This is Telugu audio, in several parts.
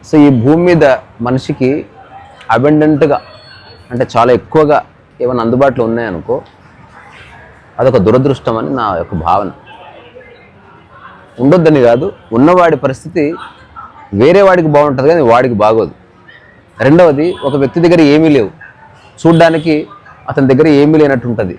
సో ఈ భూమి మీద మనిషికి అబెండెంట్గా అంటే చాలా ఎక్కువగా ఏమైనా అందుబాటులో ఉన్నాయనుకో అదొక దురదృష్టం అని నా యొక్క భావన. ఉండొద్దని కాదు, ఉన్నవాడి పరిస్థితి వేరే వాడికి బాగుంటుంది కానీ వాడికి బాగోదు. రెండవది, ఒక వ్యక్తి దగ్గర ఏమీ లేవు, చూడ్డానికి అతని దగ్గర ఏమీ లేనట్టు ఉంటుంది,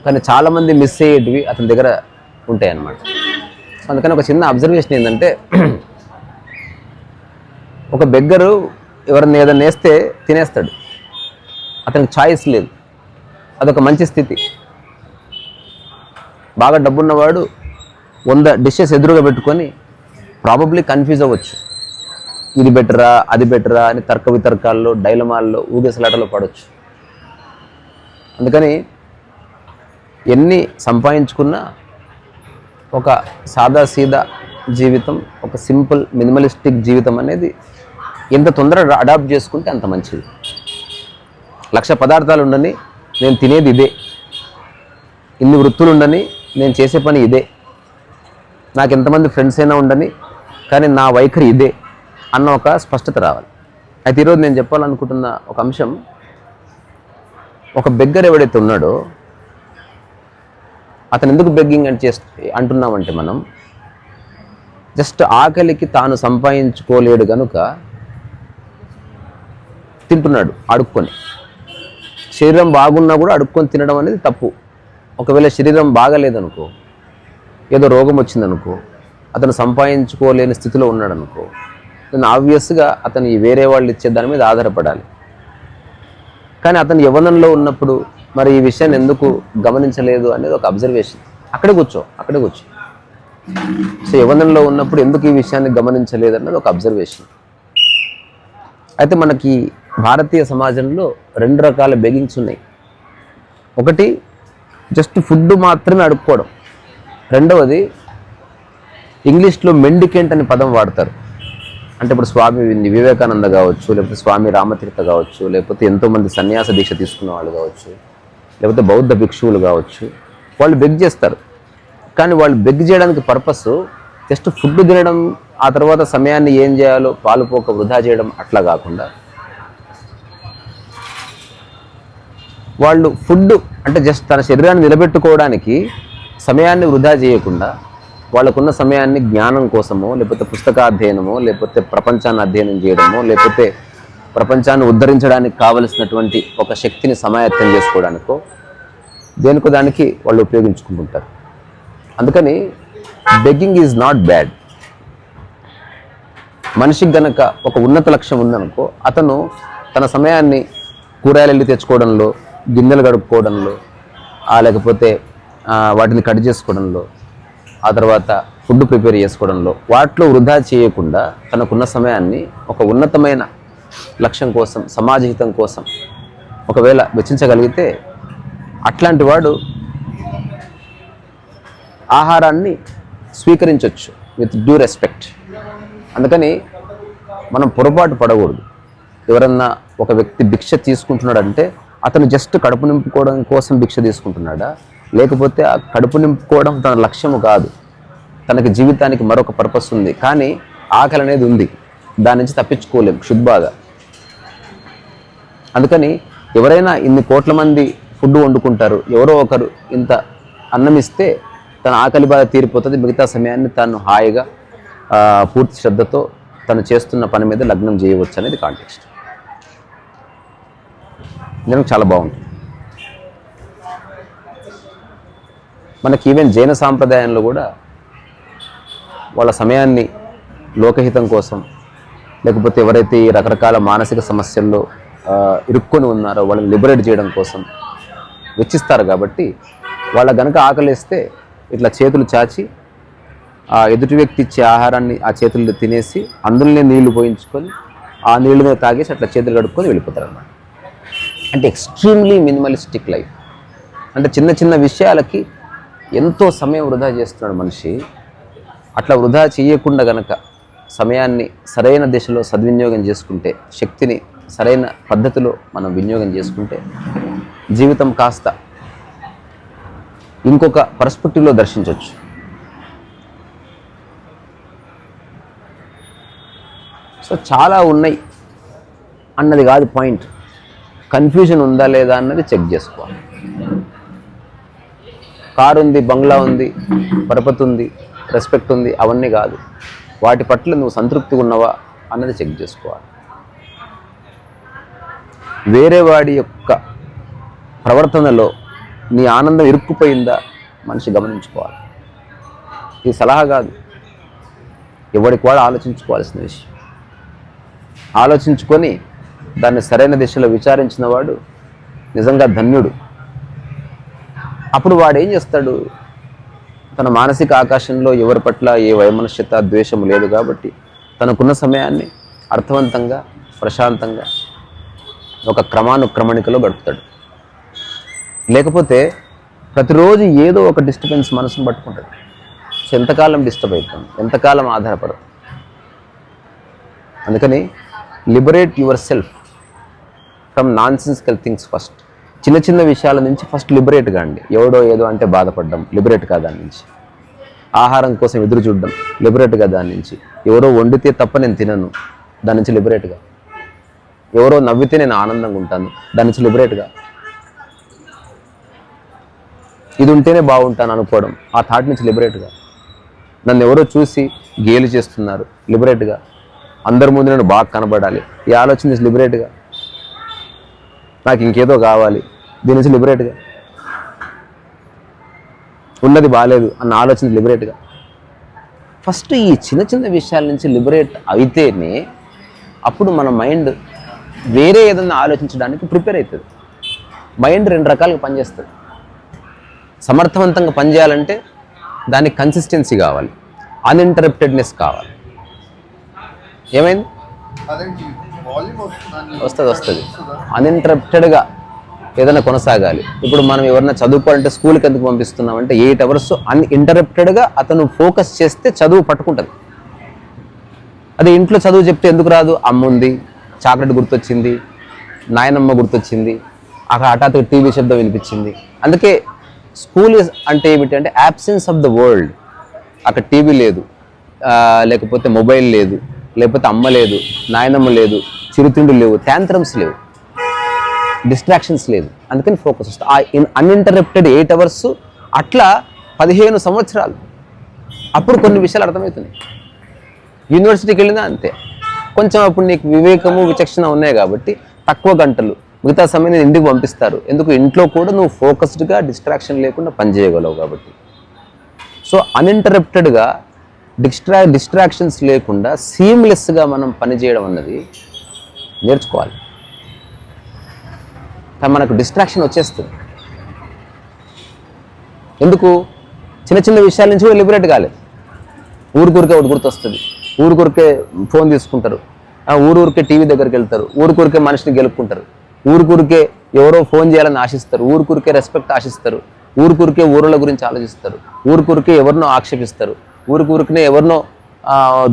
కానీ చాలామంది మిస్ అయ్యేటివి అతని దగ్గర ఉంటాయి అన్నమాట. సో అందుకని ఒక చిన్న అబ్జర్వేషన్ ఏంటంటే, ఒక బెగ్గరు ఎవరిని ఏదైనా వేస్తే తినేస్తాడు, అతనికి ఛాయిస్ లేదు, అదొక మంచి స్థితి. బాగా డబ్బున్నవాడు 100 డిషెస్ ఎదురుగా పెట్టుకొని ప్రాబబ్లీ కన్ఫ్యూజ్ అవ్వచ్చు, ఇది బెటరా అది బెటరా అని తర్క వితర్కాల్లో డైలమాల్లో ఊగేసలాటలో పడవచ్చు. అందుకని ఎన్ని సంపాదించుకున్నా ఒక సాదాసీదా జీవితం, ఒక సింపుల్ మినిమలిస్టిక్ జీవితం అనేది ఎంత తొందరగా అడాప్ట్ చేసుకుంటే అంత మంచిది. 1,00,000 పదార్థాలు ఉండని నేను తినేది ఇదే, ఇన్ని వృత్తులు ఉండని నేను చేసే పని ఇదే, నాకు ఎంతమంది ఫ్రెండ్స్ అయినా ఉండని కానీ నా వైఖరి ఇదే అన్న ఒక స్పష్టత రావాలి. అయితే ఈరోజు నేను చెప్పాలనుకుంటున్న ఒక అంశం, ఒక బెగ్గర్ ఎవడైతే ఉన్నాడో అతను ఎందుకు బెగ్గింగ్ అని అంటున్నామంటే, మనం జస్ట్ ఆకలికి తాను సంపాదించుకోలేడు కనుక తింటున్నాడు అడుక్కొని. శరీరం బాగున్నా కూడా అడుక్కొని తినడం అనేది తప్పు. ఒకవేళ శరీరం బాగలేదనుకో, ఏదో రోగం వచ్చిందనుకో, అతను సంపాదించుకోలేని స్థితిలో ఉన్నాడనుకో, దాన్ని ఆబ్వియస్గా అతను వేరే వాళ్ళు ఇచ్చే దాని మీద ఆధారపడాలి. కానీ అతను యవ్వనంలో ఉన్నప్పుడు మరి ఈ విషయాన్ని ఎందుకు గమనించలేదు అనేది ఒక అబ్జర్వేషన్. అక్కడే కూర్చో. సో యవ్వనంలో ఉన్నప్పుడు ఎందుకు ఈ విషయాన్ని గమనించలేదు అన్నది ఒక అబ్జర్వేషన్. అయితే మనకి భారతీయ సమాజంలో 2 రకాల బెగ్గింగ్స్ ఉన్నాయి. ఒకటి జస్ట్ ఫుడ్ మాత్రమే అడుక్కోవడం. రెండవది ఇంగ్లీష్లో మెండికెంట్ అనే పదం వాడతారు. అంటే ఇప్పుడు స్వామి వివేకానంద కావచ్చు, లేకపోతే స్వామి రామతీర్థ కావచ్చు, లేకపోతే ఎంతోమంది సన్యాస దీక్ష తీసుకున్న వాళ్ళు కావచ్చు, లేకపోతే బౌద్ధ భిక్షువులు కావచ్చు, వాళ్ళు బెగ్ చేస్తారు. కానీ వాళ్ళు బెగ్ చేయడానికి పర్పస్ జస్ట్ ఫుడ్ తినడం, ఆ తర్వాత సమయాన్ని ఏం చేయాలో పాలుపోక వృధా చేయడం అట్లా కాకుండా, వాళ్ళు ఫుడ్ అంటే జస్ట్ తన శరీరాన్ని నిలబెట్టుకోవడానికి సమయాన్ని వృధా చేయకుండా వాళ్ళకున్న సమయాన్ని జ్ఞానం కోసమో, లేకపోతే పుస్తకాధ్యయనమో, లేకపోతే ప్రపంచాన్ని అధ్యయనం చేయడమో, లేకపోతే ప్రపంచాన్ని ఉద్ధరించడానికి కావలసినటువంటి ఒక శక్తిని సమాయత్తం చేసుకోవడానికో దేనికో దానికి వాళ్ళు ఉపయోగించుకుంటుంటారు. అందుకని బెగ్గింగ్ ఈజ్ నాట్ బ్యాడ్. మనిషికి గనక ఒక ఉన్నత లక్ష్యం ఉందనుకో, అతను తన సమయాన్ని కూరగాయలు వెళ్ళి తెచ్చుకోవడంలో, గిన్నెలు గడుపుకోవడంలో, లేకపోతే వాటిని కట్ చేసుకోవడంలో, ఆ తర్వాత ఫుడ్ ప్రిపేర్ చేసుకోవడంలో, వాటిలో వృధా చేయకుండా తనకున్న సమయాన్ని ఒక ఉన్నతమైన లక్ష్యం కోసం, సమాజహితం కోసం ఒకవేళ వెచ్చించగలిగితే అట్లాంటి వాడు ఆహారాన్ని స్వీకరించవచ్చు విత్ డ్యూ రెస్పెక్ట్. అందుకని మనం పొరపాటు పడకూడదు. ఎవరన్నా ఒక వ్యక్తి భిక్ష తీసుకుంటున్నాడంటే అతను జస్ట్ కడుపు నింపుకోవడం కోసం భిక్ష తీసుకుంటున్నాడా, లేకపోతే ఆ కడుపు నింపుకోవడం తన లక్ష్యము కాదు, తనకి జీవితానికి మరొక పర్పస్ ఉంది, కానీ ఆకలి అనేది ఉంది, దాని నుంచి తప్పించుకోలేం క్షుద్బాగా. అందుకని ఎవరైనా ఇన్ని కోట్ల మంది ఫుడ్ వండుకుంటారు, ఎవరో ఒకరు ఇంత అన్నం ఇస్తే తన ఆకలి బాధ తీరిపోతుంది, మిగతా సమయాన్ని తను హాయిగా పూర్తి శ్రద్ధతో తను చేస్తున్న పని మీద లగ్నం చేయవచ్చు అనేది కాంటెక్స్ట్. నేను చాలా బాగుంటుంది. మనకి ఈవెన్ జైన సాంప్రదాయంలో కూడా వాళ్ళ సమయాన్ని లోకహితం కోసం, లేకపోతే ఎవరైతే ఈ రకరకాల మానసిక సమస్యల్లో ఇరుక్కొని ఉన్నారో వాళ్ళని లిబరేట్ చేయడం కోసం వెచ్చిస్తారు. కాబట్టి వాళ్ళ గనక ఆకలిస్తే ఇట్లా చేతులు చాచి ఆ ఎదుటి వ్యక్తి ఇచ్చే ఆహారాన్ని ఆ చేతుల్లో తినేసి అందులోనే నీళ్లు పోయించుకొని ఆ నీళ్ళనే తాగేసి అట్లా చేతులు కడుక్కొని వెళ్ళిపోతారు అన్నమాట. అంటే ఎక్స్ట్రీమ్లీ మినిమలిస్టిక్ లైఫ్. అంటే చిన్న చిన్న విషయాలకి ఎంతో సమయం వృధా చేస్తున్నాడు మనిషి. అట్లా వృధా చేయకుండా గనక సమయాన్ని సరైన దిశలో సద్వినియోగం చేసుకుంటే, శక్తిని సరైన పద్ధతిలో మనం వినియోగం చేసుకుంటే జీవితం కాస్త ఇంకొక పర్స్పెక్టివ్లో దర్శించవచ్చు. సో చాలా ఉన్నాయి అన్నది కాదు పాయింట్. కన్ఫ్యూజన్ ఉందా లేదా అన్నది చెక్ చేసుకోవాలి. కారు ఉంది, బంగ్లా ఉంది, పరపతి ఉంది, రెస్పెక్ట్ ఉంది, అవన్నీ కాదు. వాటి పట్ల నువ్వు సంతృప్తిగా ఉన్నవా అన్నది చెక్ చేసుకోవాలి. వేరే వాడి యొక్క ప్రవర్తనలో నీ ఆనందం ఇరుక్కుపోయిందా మనిషి గమనించుకోవాలి. ఈ సలహా కాదు, ఎవరికి వాడు ఆలోచించుకోవాల్సిన విషయం. ఆలోచించుకొని దాన్ని సరైన దిశలో విచారించిన వాడు నిజంగా ధన్యుడు. అప్పుడు వాడు ఏం చేస్తాడు, తన మానసిక ఆకాశంలో ఎవరి పట్ల ఏ వైమనస్యత ద్వేషం లేదు కాబట్టి తనకున్న సమయాన్ని అర్థవంతంగా ప్రశాంతంగా ఒక క్రమానుక్రమణికలో గడుపుతాడు. లేకపోతే ప్రతిరోజు ఏదో ఒక డిస్టర్బెన్స్ మనసును పట్టుకుంటుంది. సో ఎంతకాలం డిస్టర్బ్ అవుతుంది, ఎంతకాలం ఆధారపడదు. అందుకని liberate your self from non sensical things first. చిన్న చిన్న విషయాల నుంచి ఫస్ట్ లిబరేట్ కాండి. ఎవడో ఏదో అంటే బాధపడడం లిబరేట్ కా దాని నుంచి. ఆహారం కోసం ఎదురు చూడడం లిబరేట్గా దాని నుంచి. ఎవరో వండితే తప్ప నేను తినను దాని నుంచి లిబరేట్గా. ఎవరో నవ్వితే నేను ఆనందంగా ఉంటాను దాని నుంచి లిబరేట్గా. ఇది ఉంటేనే బాగుంటాను అనుకోవడం ఆ థాట్ నుంచి లిబరేట్గా. నన్ను ఎవరో చూసి గేలు చేస్తున్నారు లిబరేట్గా. అందరి ముందు నేను బాగా కనబడాలి ఈ ఆలోచన నుంచి లిబరేట్గా. నాకు ఇంకేదో కావాలి దీని నుంచి లిబరేట్గా. ఉన్నది బాగాలేదు అన్న ఆలోచన లిబరేట్గా. ఫస్ట్ ఈ చిన్న చిన్న విషయాల నుంచి లిబరేట్ అయితేనే అప్పుడు మన మైండ్ వేరే ఏదన్నా ఆలోచించడానికి ప్రిపేర్ అవుతుంది. మైండ్ రెండు రకాలుగా పనిచేస్తుంది. సమర్థవంతంగా పనిచేయాలంటే దానికి కన్సిస్టెన్సీ కావాలి, అన్ఇంటరప్టెడ్నెస్ కావాలి. ఏమైంది? వస్తుంది అన్ఇంటరప్టెడ్గా ఏదైనా కొనసాగాలి. ఇప్పుడు మనం ఎవరైనా చదువుకోవాలంటే స్కూల్కి ఎందుకు పంపిస్తున్నామంటే 8 hours అన్ఇంటరప్టెడ్గా అతను ఫోకస్ చేస్తే చదువు పట్టుకుంటుంది. అదే ఇంట్లో చదువు చెప్తే ఎందుకు రాదు? అమ్మ ఉంది, చాక్లెట్ గుర్తొచ్చింది, నాయనమ్మ గుర్తొచ్చింది, అక్కడ హఠాత్తుగా టీవీ శబ్దం వినిపించింది. అందుకే స్కూల్ అంటే ఏమిటి అంటే యాబ్సెన్స్ ఆఫ్ ద వరల్డ్. అక్కడ టీవీ లేదు, లేకపోతే మొబైల్ లేదు, లేకపోతే అమ్మ లేదు, నాయనమ్మ లేదు, చిరుతిండులు లేవు, టాంట్రమ్స్ లేవు, డిస్ట్రాక్షన్స్ లేదు. అందుకని ఫోకస్ వస్తుంది. ఆ అన్ఇంటరప్టెడ్ 8 hours అట్లా 15 సంవత్సరాలు. అప్పుడు కొన్ని విషయాలు అర్థమవుతున్నాయి. యూనివర్సిటీకి వెళ్ళినా అంతే. కొంచెం అప్పుడు నీకు వివేకము విచక్షణ ఉన్నాయి కాబట్టి తక్కువ గంటలు, మిగతా సమయం నేను ఇంటికి పంపిస్తారు. ఎందుకు? ఇంట్లో కూడా నువ్వు ఫోకస్డ్గా డిస్ట్రాక్షన్ లేకుండా పనిచేయగలవు కాబట్టి. సో అన్ఇంటరప్టెడ్గా డిస్ట్రాక్షన్స్ లేకుండా సీమ్లెస్గా మనం పనిచేయడం అన్నది నేర్చుకోవాలి. మనకు డిస్ట్రాక్షన్ వచ్చేస్తుంది. ఎందుకు? చిన్న చిన్న విషయాల నుంచి కూడా లిబరేట్ కాలేదు. ఊరికూరికే ఒకటి గుర్తొస్తుంది, ఊరికూరికే ఫోన్ తీసుకుంటారు, ఊరికే టీవీ దగ్గరికి వెళ్తారు, ఊరికూరికే మనిషిని గెలుపుకుంటారు, ఊరికూరికే ఎవరో ఫోన్ చేయాలని ఆశిస్తారు, ఊరికూరికే రెస్పెక్ట్ ఆశిస్తారు, ఊరికూరికే ఊరుల గురించి ఆలోచిస్తారు, ఊరికూరికే ఎవరినో ఆక్షేపిస్తారు, ఊరికూరికనే ఎవరినో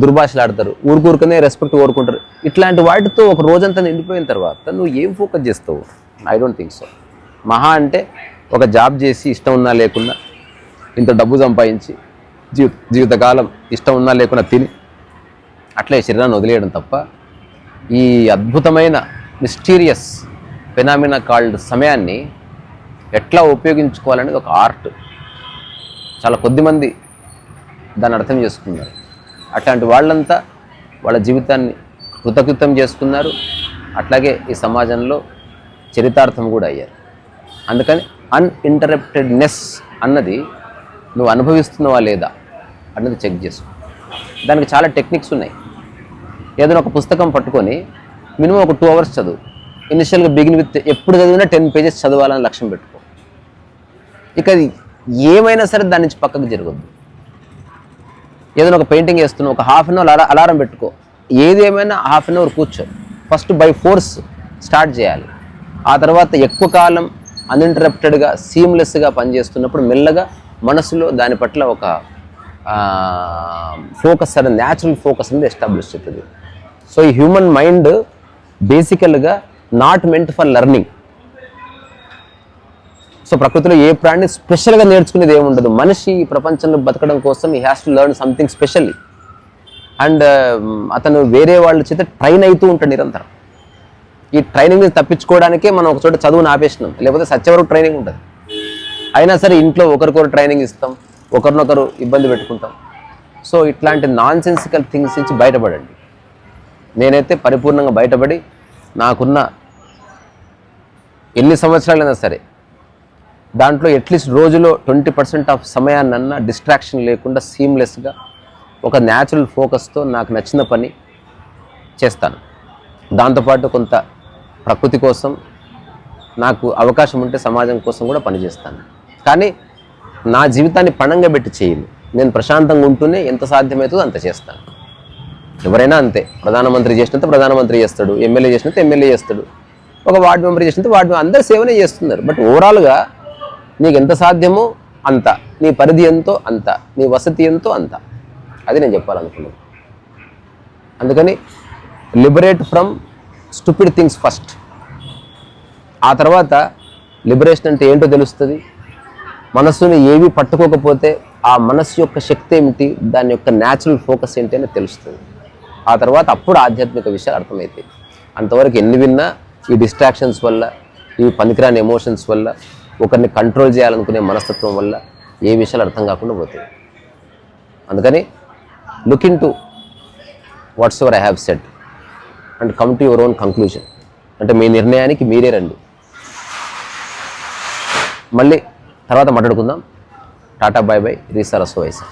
దుర్భాషలాడతారు, ఊరికూరికనే రెస్పెక్ట్ కోరుకుంటారు. ఇట్లాంటి వాటితో ఒక రోజంతా నిండిపోయిన తర్వాత నువ్వు ఏం ఫోకస్ చేస్తావు? I don't think so. మహా అంటే ఒక జాబ్ చేసి ఇష్టం ఉన్నా లేకున్నా ఇంత డబ్బు సంపాదించి జీవితకాలం ఇష్టం ఉన్నా లేకున్నా తిని అట్లే శరీరాన్ని వదిలేయడం తప్ప ఈ అద్భుతమైన మిస్టీరియస్ ఫెనామినా కాల్డ్ సమయాన్ని ఎట్లా ఉపయోగించుకోవాలనేది ఒక ఆర్ట్. చాలా కొద్దిమంది దాన్ని అర్థం చేసుకున్నారు. అట్లాంటి వాళ్ళంతా వాళ్ళ జీవితాన్ని కృతకృతం చేసుకున్నారు. అట్లాగే ఈ సమాజంలో చరితార్థం కూడా అయ్యారు. అందుకని అన్ఇంటరప్టెడ్నెస్ అన్నది నువ్వు అనుభవిస్తున్నావా లేదా అన్నది చెక్ చేసుకో. దానికి చాలా టెక్నిక్స్ ఉన్నాయి. ఏదైనా ఒక పుస్తకం పట్టుకొని మినిమం ఒక 2 hours చదువు. ఇనిషియల్గా బిగిన్ విత్ ఎప్పుడు చదివినా 10 pages చదవాలని లక్ష్యం పెట్టుకో. ఇక ఏమైనా సరే దాని నుంచి పక్కకు జరగద్దు. ఏదైనా ఒక పెయింటింగ్ వేస్తున్నావు, ఒక 1/2 hour అలారం పెట్టుకో. ఏది ఏమైనా 1/2 hour కూర్చో. ఫస్ట్ బై ఫోర్స్ స్టార్ట్ చేయాలి. ఆ తర్వాత ఎక్కువ కాలం అన్ఇంటరప్టెడ్గా సీమ్లెస్గా పనిచేస్తున్నప్పుడు మెల్లగా మనసులో దాని పట్ల ఒక ఫోకస్ అనేది, న్యాచురల్ ఫోకస్ అనేది ఎస్టాబ్లిష్ అవుతుంది. సో ఈ హ్యూమన్ మైండ్ బేసికల్గా not meant for learning. So ప్రకృతిలో ఏ ప్రాణి స్పెషల్గా నేర్చుకునేది ఏముండదు. మనిషి ఈ ప్రపంచంలో బతకడం కోసం he has to learn something specially. And అతను వేరే వాళ్ళ చేత ట్రైన్ అవుతూ ఉంటాడు నిరంతరం. ఈ ట్రైనింగ్ నుంచి తప్పించుకోవడానికే మనం ఒక చోట చదువును ఆపేసినాం, లేకపోతే సత్యవరకు ట్రైనింగ్ ఉంటుంది. అయినా సరే ఇంట్లో ఒకరికొకరు ట్రైనింగ్ ఇస్తాం, ఒకరినొకరు ఇబ్బంది పెట్టుకుంటాం. సో ఇట్లాంటి నాన్ సెన్సికల్ థింగ్స్ నుంచి బయటపడండి. నేనైతే పరిపూర్ణంగా బయటపడి నాకున్న ఎన్ని సంవత్సరాలైనా సరే దాంట్లో అట్లీస్ట్ రోజులో 20% ఆఫ్ సమయాన్నన్నా డిస్ట్రాక్షన్ లేకుండా సీమ్లెస్గా ఒక న్యాచురల్ ఫోకస్తో నాకు నచ్చిన పని చేస్తాను. దాంతోపాటు కొంత ప్రకృతి కోసం, నాకు అవకాశం ఉంటే సమాజం కోసం కూడా పనిచేస్తాను. కానీ నా జీవితాన్ని పణంగా పెట్టి చేయను. నేను ప్రశాంతంగా ఉంటూనే ఎంత సాధ్యమవుతుందో అంత చేస్తాను. ఎవరైనా అంతే. ప్రధానమంత్రి చేసినంత ప్రధానమంత్రి చేస్తాడు, ఎమ్మెల్యే చేసినంత ఎమ్మెల్యే చేస్తాడు, ఒక వార్డు మెంబర్ చేసినంత వార్డు మెంబర్, అందరూ సేవనే చేస్తున్నారు. బట్ ఓవరాల్గా నీకు ఎంత సాధ్యమో అంత, నీ పరిధి ఎంతో అంత, నీ వసతి ఎంతో అంత, అది నేను చెప్పాలనుకున్నాను. అందుకని liberate from stupid things first. ఆ తర్వాత లిబరేషన్ అంటే ఏంటో తెలుస్తుంది. మనస్సుని ఏవి పట్టుకోకపోతే ఆ మనస్సు యొక్క శక్తి ఏమిటి, దాని యొక్క న్యాచురల్ ఫోకస్ ఏంటి అని తెలుస్తుంది. ఆ తర్వాత అప్పుడు ఆధ్యాత్మిక విషయాలు అర్థమవుతాయి. అంతవరకు ఎన్ని విన్నా ఈ డిస్ట్రాక్షన్స్ వల్ల, ఈ పనికిరాని ఎమోషన్స్ వల్ల, ఒకరిని కంట్రోల్ చేయాలనుకునే మనస్తత్వం వల్ల ఏ విషయాలు అర్థం కాకుండా పోతాయి. అందుకని look into whatsoever I have said and come to your own conclusion. అంటే మీ నిర్ణయానికి మీరే రండి. మళ్ళీ తర్వాత మాట్లాడుకుందాం. టాటా, బాయ్ బాయ్. రీసా రసోవైసా.